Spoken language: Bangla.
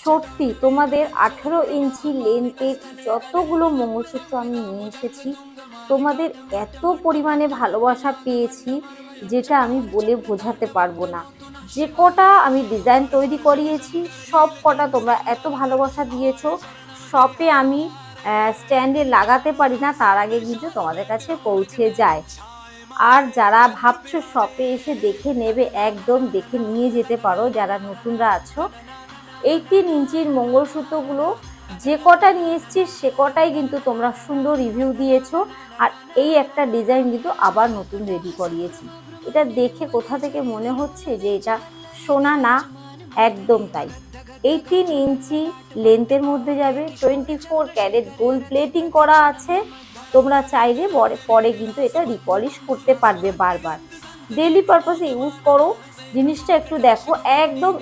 সত্যি তোমাদের 18 ইঞ্চি লেন্থের যতগুলো মঙ্গলসূত্র আমি নিয়ে এসেছি, তোমাদের এত পরিমাণে ভালোবাসা পেয়েছি যেটা আমি বলে বোঝাতে পারবো না। যে কটা আমি ডিজাইন তৈরি করিয়েছি সব কটা তোমরা এত ভালোবাসা দিয়েছো। শপে আমি স্ট্যান্ডে লাগাতে পারি না, তার আগে কিন্তু তোমাদের কাছে পৌঁছে যায়। আর যারা ভাবছো শপে এসে দেখে নেবে, একদম দেখে নিয়ে যেতে পারো যারা নতুনরা আছো। 18 ইঞ্চির মঙ্গলসূত্রগুলো যে কটা নিয়ে এসছি সে কটাই কিন্তু তোমরা সুন্দর রিভিউ দিয়েছো। আর এই একটা ডিজাইন কিন্তু আবার নতুন রেডি করিয়েছি। এটা দেখে কোথা থেকে মনে হচ্ছে যে এটা সোনা না? একদম তাই। 18 ইঞ্চি লেন্থের মধ্যে যাবে, 24 ক্যারেট গোল্ড প্লেটিং করা আছে। তোমরা চাইলে পরে কিন্তু এটা রিপলিশ করতে পারবে বারবার। ডেইলি পারপাসে ইউজ করো। জিনিসটা একটু দেখো, একদম